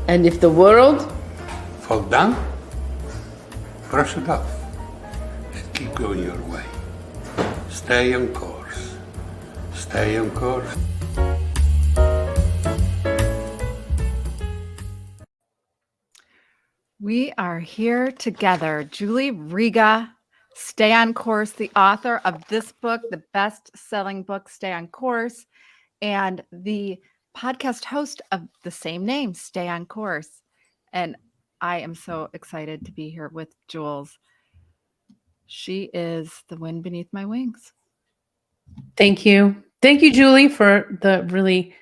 And if the world fall down, brush it off. Just keep going your way. Stay on course. Stay on course. We are here together. Julie Riga, Stay on Course, the author of this book, the best-selling book, Stay on Course, and the podcast host of the same name, Stay on Course. And I am so excited to be here with Jules. She is the wind beneath my wings. Thank you. Thank you, Julie, for the really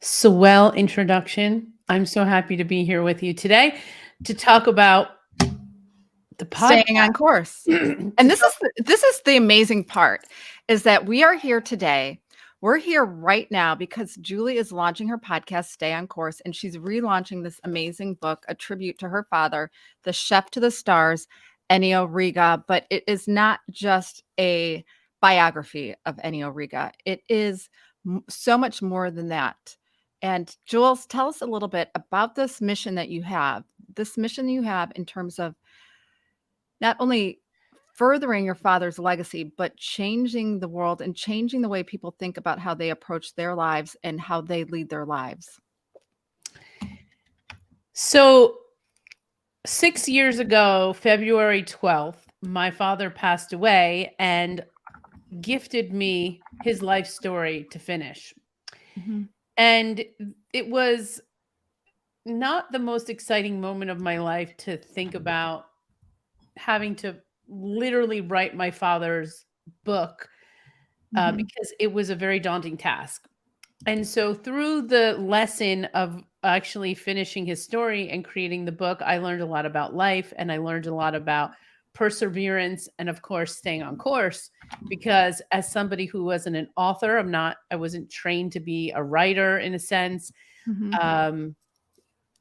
swell introduction. I'm so happy to be here with you today to talk about the podcast. Staying on course. And this is the amazing part, is that we are here today. We're here right now because Julie is launching her podcast, Stay on Course, and she's relaunching this amazing book, a tribute to her father, the chef to the stars, Ennio Riga. But it is not just a biography of Ennio Riga. It is so much more than that. And Jules, tell us a little bit about this mission that you have, in terms of not only furthering your father's legacy, but changing the world and changing the way people think about how they approach their lives and how they lead their lives. So 6 years ago, February 12th, my father passed away and gifted me his life story to finish. Mm-hmm. And it was not the most exciting moment of my life to think about having to literally write my father's book because it was a very daunting task. And so through the lesson of actually finishing his story and creating the book, I learned a lot about life, and I learned a lot about perseverance and, of course, staying on course, because as somebody who wasn't an author, I wasn't trained to be a writer in a sense. Mm-hmm.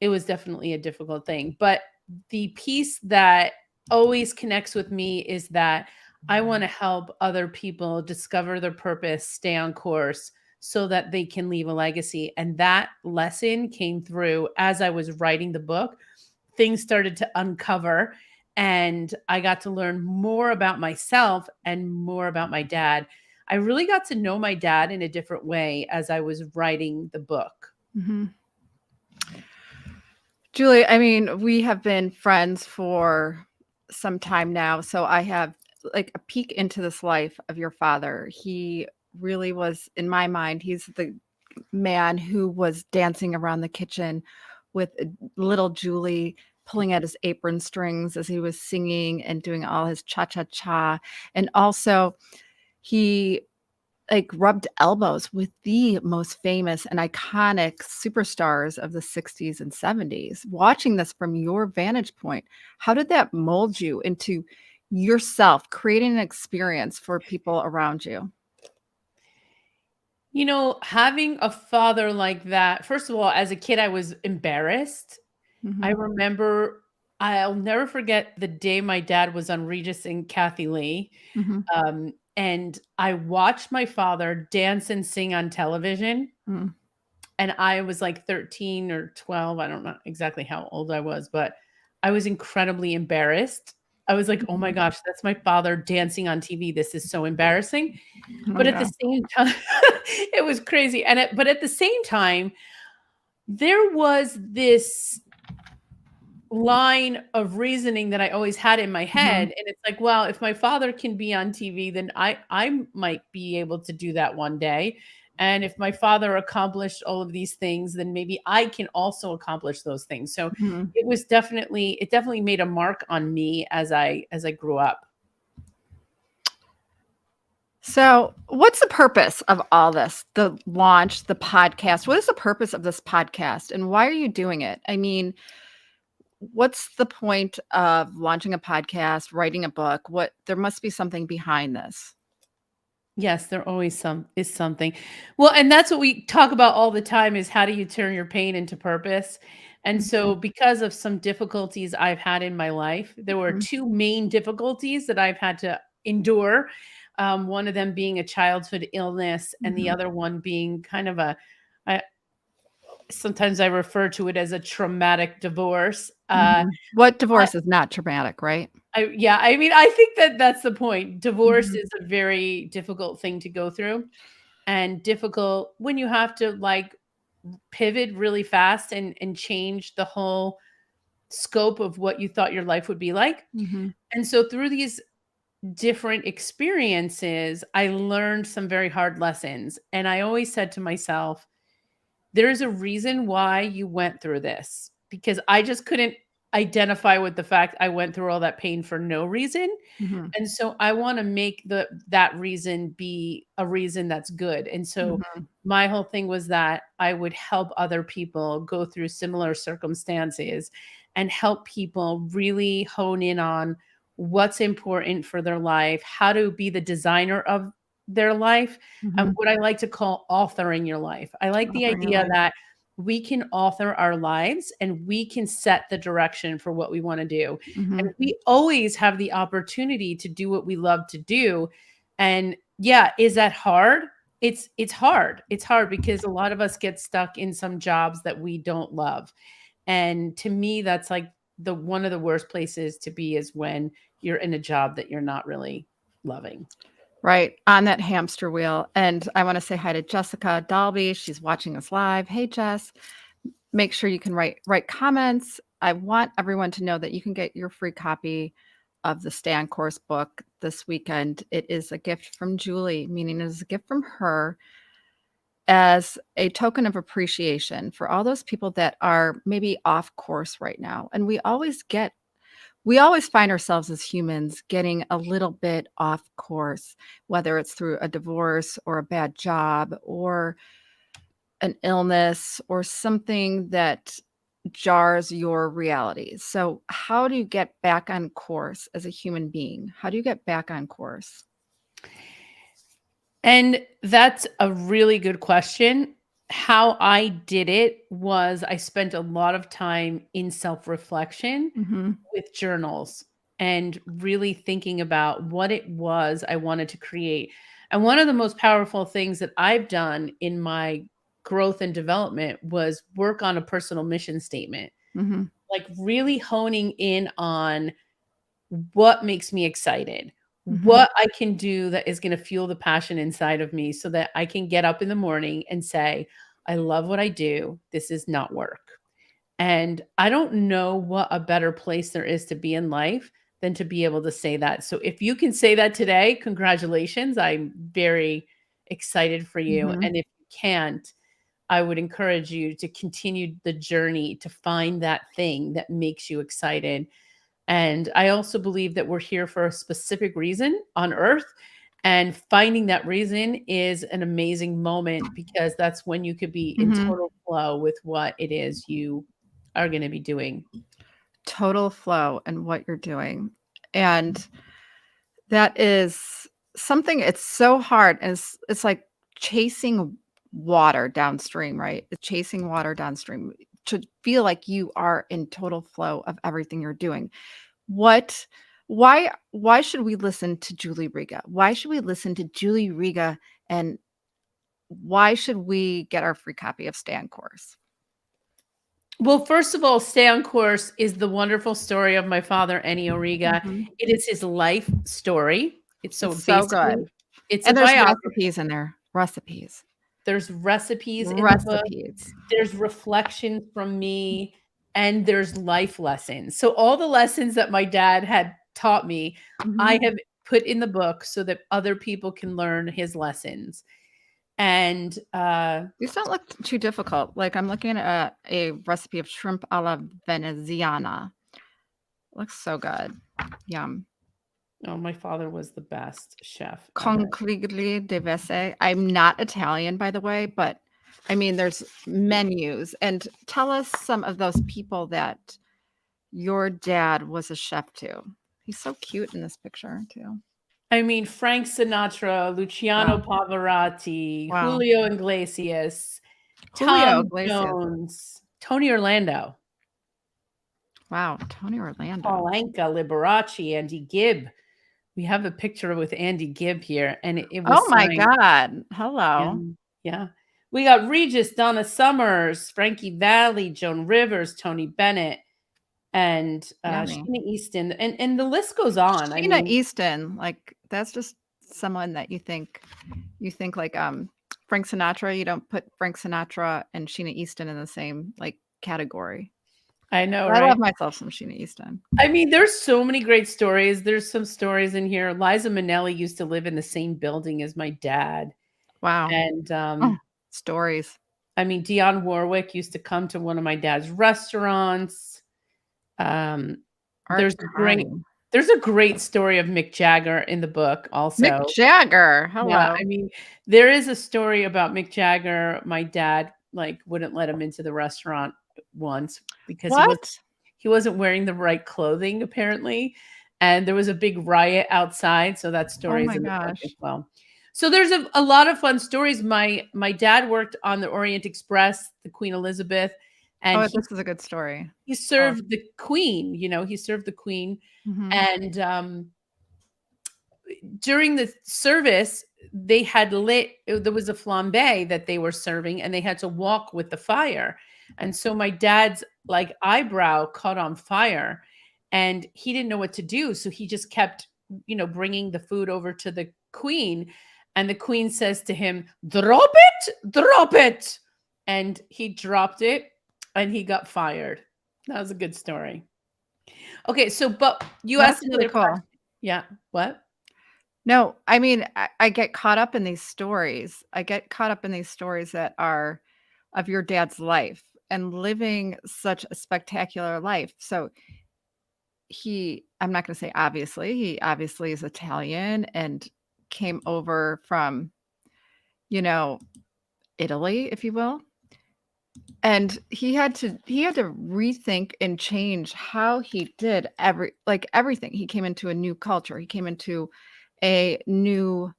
It was definitely a difficult thing. But the piece that always connects with me is that I want to help other people discover their purpose, stay on course, so that they can leave a legacy. And that lesson came through as I was writing the book. Things started to uncover, and I got to learn more about myself and more about my dad. I really got to know my dad in a different way as I was writing the book. Mm-hmm. Julie, I mean, we have been friends for some time now, so I have like a peek into this life of your father. He really was, in my mind, he's the man who was dancing around the kitchen with little Julie, pulling at his apron strings as he was singing and doing all his cha-cha-cha. And also he like rubbed elbows with the most famous and iconic superstars of the 60s and 70s. Watching this from your vantage point, how did that mold you into yourself, creating an experience for people around you? You know, having a father like that, first of all, as a kid, I was embarrassed. Mm-hmm. I remember, I'll never forget the day my dad was on Regis and Kathy Lee. Mm-hmm. And I watched my father dance and sing on television. Mm. And I was like 13 or 12. I don't know exactly how old I was, but I was incredibly embarrassed. I was like, oh my gosh, that's my father dancing on TV. This is so embarrassing. But at the same time, it was crazy. But at the same time, there was this line of reasoning that I always had in my head. And it's like, well, if my father can be on TV, then I might be able to do that one day. And if my father accomplished all of these things, then maybe I can also accomplish those things. So it definitely made a mark on me as I grew up. So what's the purpose of all this? The launch, the podcast. What is the purpose of this podcast and why are you doing it? I mean, what's the point of launching a podcast, writing a book? There must be something behind this. Yes, there always is something. Well, and that's what we talk about all the time, is how do you turn your pain into purpose? And so because of some difficulties I've had in my life, there were two main difficulties that I've had to endure. One of them being a childhood illness and the other one being kind of sometimes I refer to it as a traumatic divorce. What divorce is not traumatic, right? I mean, I think that that's the point. Divorce Mhm. is a very difficult thing to go through, and difficult when you have to like pivot really fast and change the whole scope of what you thought your life would be like. Mhm. And so through these different experiences, I learned some very hard lessons. And I always said to myself, there's a reason why you went through this, because I just couldn't identify with the fact I went through all that pain for no reason. Mhm. And so I want to make that reason be a reason that's good. And so Mhm. my whole thing was that I would help other people go through similar circumstances and help people really hone in on what's important for their life, how to be the designer of their life, and Mhm. what I like to call authoring your life. I like the Authoring your idea life. that we can author our lives and we can set the direction for what we want to do. And Mhm. we always have the opportunity to do what we love to do. And yeah, is that hard? It's hard. It's hard because a lot of us get stuck in some jobs that we don't love. And to me, that's like the one of the worst places to be is when you're in a job that you're not really loving. Right, on that hamster wheel, and I wanna say hi to Jessica Dalby, she's watching us live. Hey, Jess. Make sure you can write comments. I want everyone to know that you can get your free copy of the Stay on Course book this weekend. It is a gift from Julie, meaning it is a gift from her as a token of appreciation for all those people that are maybe off course right now. And we always find ourselves as humans getting a little bit off course, whether it's through a divorce or a bad job or an illness or something that jars your reality. So, how do you get back on course as a human being? How do you get back on course? And that's a really good question. How I did it was I spent a lot of time in self reflection Mhm. with journals and really thinking about what it was I wanted to create. And one of the most powerful things that I've done in my growth and development was work on a personal mission statement, Mhm. like really honing in on what makes me excited, Mhm. what I can do that is going to fuel the passion inside of me so that I can get up in the morning and say, I love what I do. This is not work. And I don't know what a better place there is to be in life than to be able to say that. So if you can say that today, congratulations. I'm very excited for you. Mhm. And if you can't, I would encourage you to continue the journey to find that thing that makes you excited. And I also believe that we're here for a specific reason on earth. And finding that reason is an amazing moment because that's when you could be in Mhm. total flow with what it is you are going to be doing. Total flow in what you're doing. And that is something it's so hard and it's like chasing water downstream, right? It's chasing water downstream to feel like you are in total flow of everything you're doing. What why should we listen to Julie Riga? Why should we listen to Julie Riga and why should we get our free copy of Stay on Course? Well, first of all, Stay on Course is the wonderful story of my father, Ennio Riga. Mhm. It is his life story. It's so It's so basically, good. it's a And there's biography. recipes in there. Recipes. There's recipes in the book. Recipes. There's reflections from me, and there's life lessons. So all the lessons that my dad had taught me, I Mhm. have put in the book so that other people can learn his lessons. And These don't look too difficult. Like, I'm looking at a recipe of shrimp alla veneziana. Looks so good. Yum. oh, my father was the best chef ever. Conchiglie di Vese. I'm not Italian, by the way, but I mean, there's menus. And tell us some of those people that your dad was a chef to. He's so cute in this picture, too. I mean, Frank Sinatra, Luciano Wow. Pavarotti, Wow. Julio Iglesias, Julio Tom Iglesias. Jones, Tony Orlando, Wow. Tony Orlando. Paul Anka, Liberace, Andy Gibb. We have a picture with Andy Gibb here, and it was Oh my signed. God. Yeah, Hello. yeah. We got Regis, Donna Summers, Frankie Valli, Joan Rivers, Tony Bennett, and Yummy. Sheena Easton, and the list goes on. I Sheena mean, Easton, like that's just someone that you think like Frank Sinatra. You don't put Frank Sinatra and Sheena Easton in the same like category. I know, But I right? love myself some Sheena Easton. I mean, there's so many great stories. There's some stories in here. Liza Minnelli used to live in the same building as my dad. Wow. And Stories. I mean, Dionne Warwick used to come to one of my dad's restaurants. Art There's a great story of Mick Jagger in the book also. Mick Jagger. Hello. Yeah, I mean, there is a story about Mick Jagger. My dad like wouldn't let him into the restaurant once because he wasn't wearing the right clothing apparently, and there was a big riot outside. So that story is in the book as well. So there's a lot of fun stories. My dad worked on the Orient Express, the Queen Elizabeth, and this is a good story. He served the Queen. You know, he served the Queen, and during the service, they had there was a flambe that they were serving, and they had to walk with the fire. And so my dad's like eyebrow caught on fire, and he didn't know what to do. So he just kept, bringing the food over to the Queen. And the Queen says to him, drop it. And he dropped it and he got fired. That was a good story. Okay. So, but you asked another question. Yeah. What? No, I mean, I get caught up in these stories. I get caught up in these stories that are of your dad's life and living such a spectacular life. So I'm not going to say obviously, he obviously is Italian and came over from, Italy, if you will. And he had to rethink and change how he did everything. He came into a new culture. He came into a new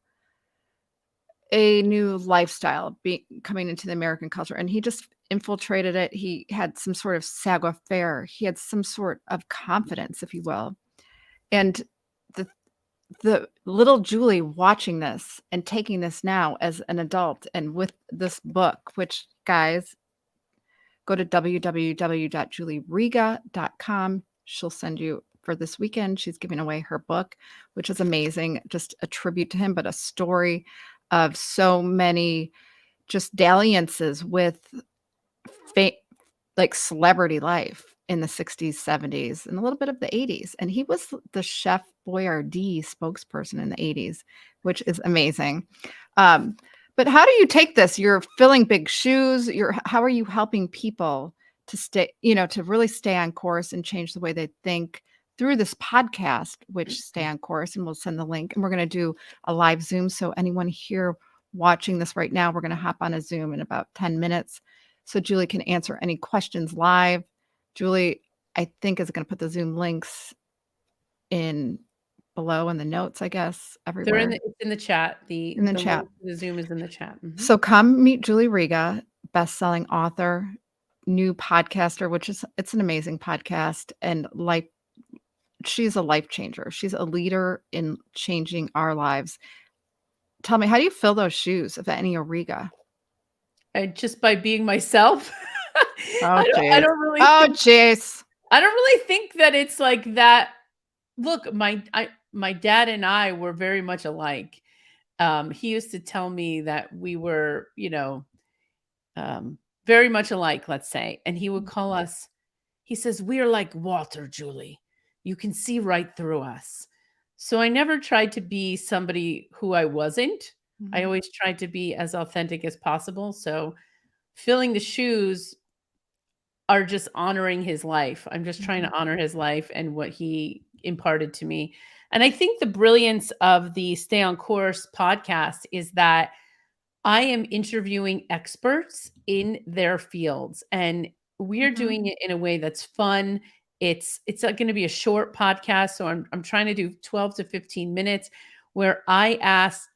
lifestyle coming into the American culture, and he just infiltrated it. He had some sort of savoir-faire. He had some sort of confidence, if you will. And the little Julie watching this and taking this now as an adult and with this book, which guys, go to www.julieriga.com. She'll send you for this weekend. She's giving away her book, which is amazing. Just a tribute to him, but a story of so many just dalliances with like celebrity life in the 60s, 70s, and a little bit of the 80s. And he was the Chef Boyardee spokesperson in the 80s, which is amazing. But how do you take this? You're filling big shoes. How are you helping people to stay, to really stay on course and change the way they think through this podcast, which Stay on Course, and we'll send the link. And we're going to do a live Zoom. So anyone here watching this right now, we're going to hop on a Zoom in about 10 minutes. So Julie can answer any questions live. Julie, I think, is going to put the Zoom links in below in the notes, I guess, everywhere. It's in the chat. The chat. The Zoom is in the chat. Mm-hmm. So come meet Julie Riga, best-selling author, new podcaster, it's an amazing podcast, and she's a life changer. She's a leader in changing our lives. Tell me, how do you fill those shoes of Annie Origa? Just by being myself. I don't really. Jeez. I don't really think that it's like that. Look, my dad and I were very much alike. He used to tell me that we were, very much alike, let's say. And he would call us, he says, we are like water, Julie. You can see right through us. So I never tried to be somebody who I wasn't. Mm-hmm. I always tried to be as authentic as possible. So filling the shoes are just honoring his life. I'm just trying to honor his life and what he imparted to me. And I think the brilliance of the Stay on Course podcast is that I am interviewing experts in their fields, and we're doing it in a way that's fun. It's going to be a short podcast. So I'm trying to do 12 to 15 minutes where I ask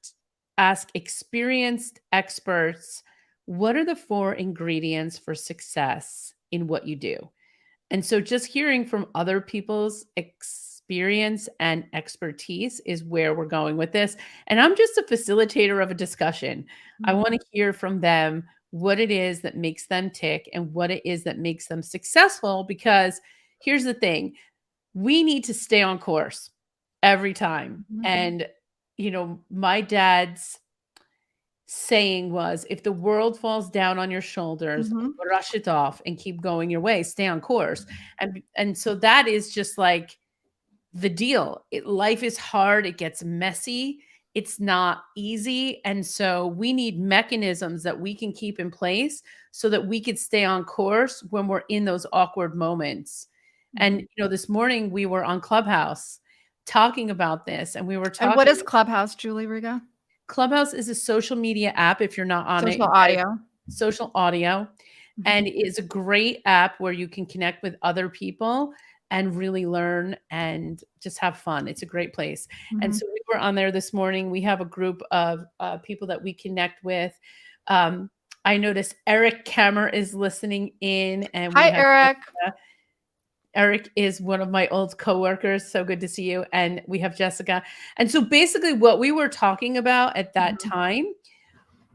experienced experts, what are the 4 ingredients for success in what you do? And so just hearing from other people's experience and expertise is where we're going with this. And I'm just a facilitator of a discussion. I want to hear from them. what it is that makes them tick and what it is that makes them successful. Because here's the thing, we need to stay on course every time. Mhm. And, my dad's saying was, if the world falls down on your shoulders, Mhm. brush it off and keep going your way, stay on course. And so that is just like the deal. Life is hard, it gets messy, it's not easy. And so we need mechanisms that we can keep in place so that we could stay on course when we're in those awkward moments. And this morning we were on Clubhouse talking about this, and we were And what is talking. Clubhouse, Julie Riga? Clubhouse is a social media app. If you're not on it, Social you guys- audio. social audio, Mhm. and it's a great app where you can connect with other people and really learn and just have fun. It's a great place. And Mhm. so we were on there this morning. We have a group of people that we connect with. I noticed Eric Kammer is listening in, and we Hi, have Eric. Eric is one of my old coworkers. So good to see you. And we have Jessica. And so basically what we were talking about at that Mhm. time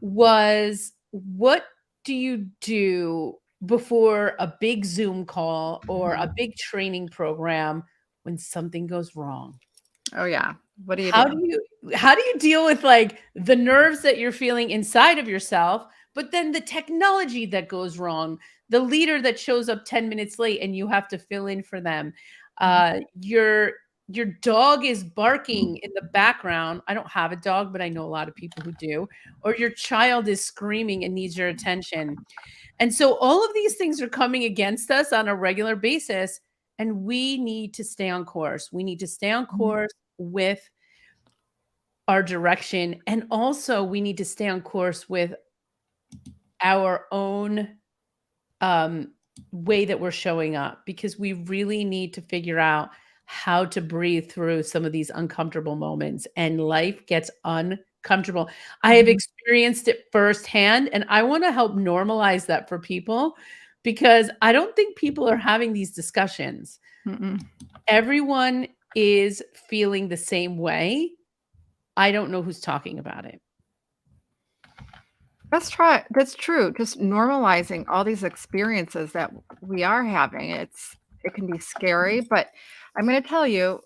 was, what do you do before a big Zoom call or a big training program when something goes wrong? Oh yeah. What do you How do? do you deal with like the nerves that you're feeling inside of yourself, but then the technology that goes wrong, the leader that shows up 10 minutes late and you have to fill in for them. Your dog is barking in the background. I don't have a dog, but I know a lot of people who do. Or your child is screaming and needs your attention. And so all of these things are coming against us on a regular basis, and we need to stay on course. We need to stay on course with our direction. And also we need to stay on course with our own way that we're showing up, because we really need to figure out how to breathe through some of these uncomfortable moments, and life gets uncomfortable. I have Mhm. experienced it firsthand, and I want to help normalize that for people, because I don't think people are having these discussions. Mm-mm. Everyone is feeling the same way. I don't know who's talking about it. That's true. Just normalizing all these experiences that we are having. It can be scary, but I'm going to tell you,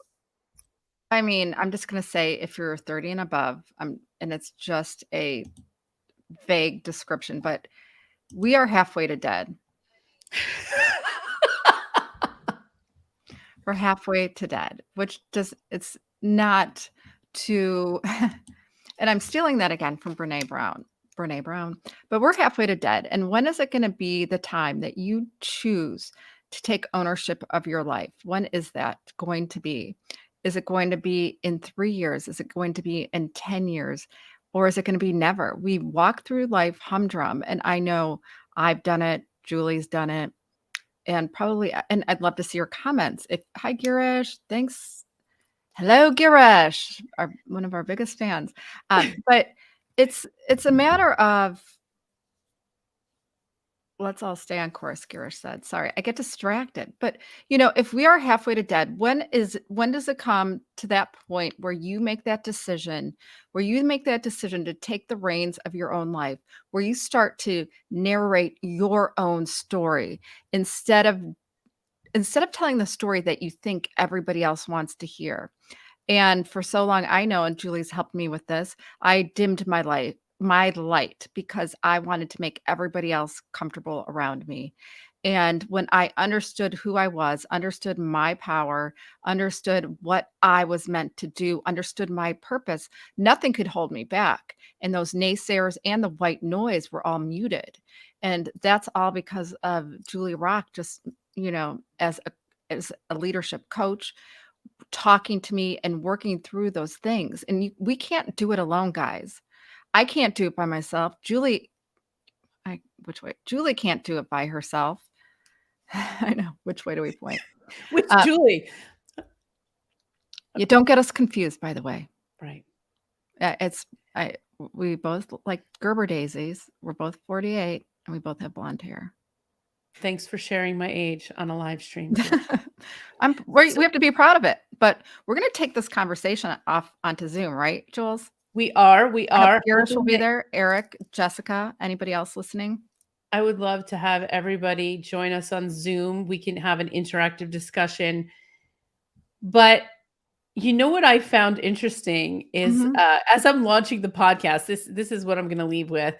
I mean, I'm just going to say if you're 30 and above, and it's just a vague description, but we are halfway to dead. We're halfway to dead, which it's not to, and I'm stealing that again from Brene Brown, but we're halfway to dead. And when is it going to be the time that you choose to take ownership of your life? When is that going to be? Is it going to be in 3 years? Is it going to be in 10 years? Or is it going to be never? We walk through life humdrum. And I know I've done it. Julie's done it. And probably, and I'd love to see your comments. Hi, Girish. Thanks. Hello, Girish, one of our biggest fans. But it's a matter of, let's all stay on course, Girish said. Sorry, I get distracted. But if we are halfway to dead, when does it come to that point where you make that decision, to take the reins of your own life, where you start to narrate your own story instead of telling the story that you think everybody else wants to hear? And for so long, I know, and Julie's helped me with this, I dimmed my light because I wanted to make everybody else comfortable around me. And when I understood who I was, understood my power, understood what I was meant to do, understood my purpose, nothing could hold me back. And those naysayers and the white noise were all muted. And that's all because of Julie Rock, just, as a leadership coach, talking to me and working through those things. And we can't do it alone, guys. I can't do it by myself. Julie can't do it by herself. I know. Which way do we point? Which Julie? You don't get us confused, by the way. Right. We both like Gerber daisies. We're both 48 and we both have blonde hair. Thanks for sharing my age on a live stream. We have to be proud of it, but we're going to take this conversation off onto Zoom, right, Jules? We are. Girish will hoping be that- there. Eric, Jessica, anybody else listening? I would love to have everybody join us on Zoom. We can have an interactive discussion. But you know what I found interesting is Mhm. as I'm launching the podcast, this is what I'm going to leave with.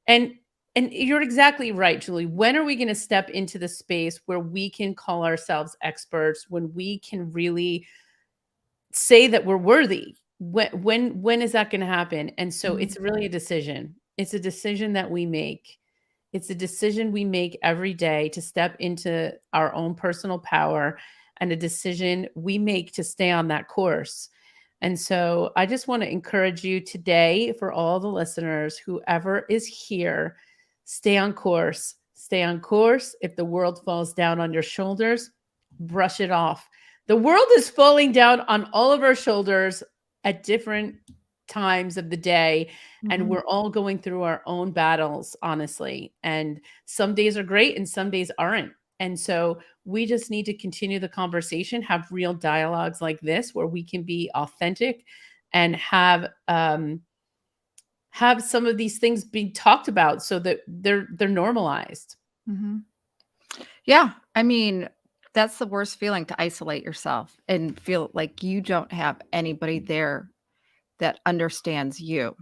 And you're exactly right, Julie. When are we going to step into the space where we can call ourselves experts, when we can really say that we're worthy? When is that going to happen? And so it's really a decision. It's a decision that we make. It's a decision we make every day to step into our own personal power, and a decision we make to stay on that course. And so I just want to encourage you today, for all the listeners, whoever is here, stay on course. Stay on course. If the world falls down on your shoulders, brush it off. The world is falling down on all of our shoulders at different times of the day, and Mhm. we're all going through our own battles, honestly. And some days are great and some days aren't. And so we just need to continue the conversation, have real dialogues like this where we can be authentic and have some of these things being talked about so that they're normalized. Mhm. Yeah, I mean, that's the worst feeling, to isolate yourself and feel like you don't have anybody there that understands you.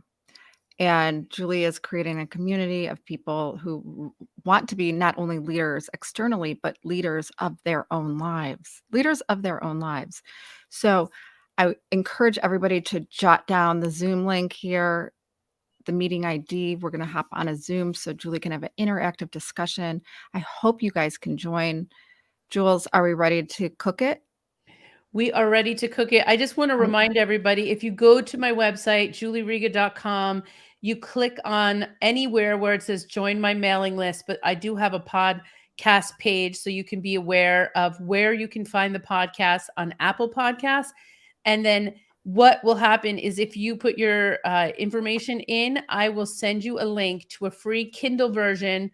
And Julie is creating a community of people who want to be not only leaders externally, but leaders of their own lives, leaders of their own lives. So I encourage everybody to jot down the Zoom link here, the meeting ID. We're going to hop on a Zoom so Julie can have an interactive discussion. I hope you guys can join. Jules, are we ready to cook it? We are ready to cook it. I just want to remind everybody, if you go to my website, julieriga.com, you click on anywhere where it says join my mailing list, but I do have a podcast page so you can be aware of where you can find the podcast on Apple Podcasts. And then what will happen is if you put your information in, I will send you a link to a free Kindle version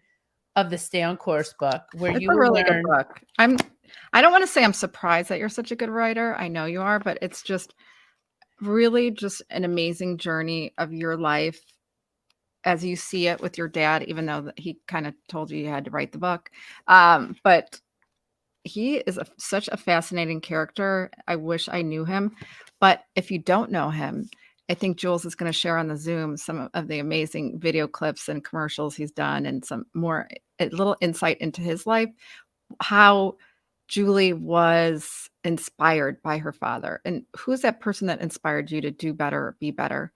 of the Stay on Course book, where It's you a will really learn. good book. I don't want to say I'm surprised that you're such a good writer. I know you are, but it's just really just an amazing journey of your life as you see it with your dad, even though that he kind of told you had to write the book. But he is such a fascinating character. I wish I knew him. But if you don't know him, I think Jules is going to share on the Zoom some of the amazing video clips and commercials he's done, and some more, a little insight into his life, how Julie was inspired by her father. And who's that person that inspired you to do better, be better?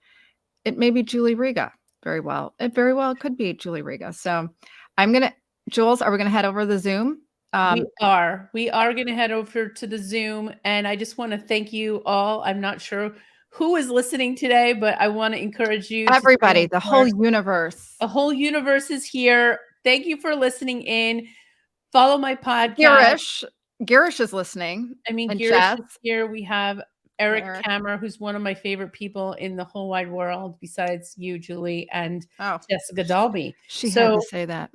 It may be Julie Riga. Very well. It very well could be Julie Riga. So Jules, are we going to head over to the Zoom? We are going to head over to the Zoom, and I just want to thank you all. I'm not sure who is listening today, but I want to encourage you. Everybody, the whole universe. The whole universe is here. Thank you for listening in. Follow my podcast. Girish is listening. I mean, and Girish Jess. is here. We have Eric Kammer, who's one of my favorite people in the whole wide world, besides you, Julie, and Jessica Dalby. She had to say that.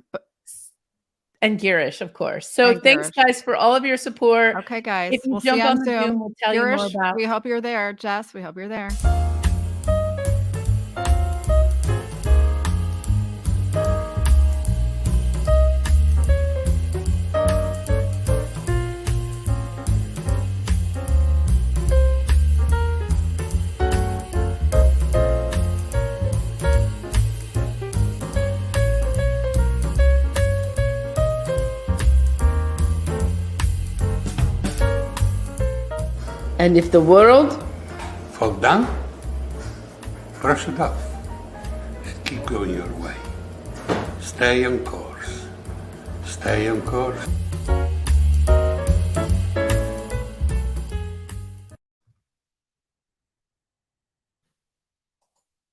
And Girish, of course. So thanks, guys, for all of your support. Okay, guys. If you we'll jump see you on the Zoom, we'll tell Girish, you more about. We hope you're there. Jess, we hope you're there. And if the world fall down, brush it off. Keep going your way. Stay on course. Stay on course.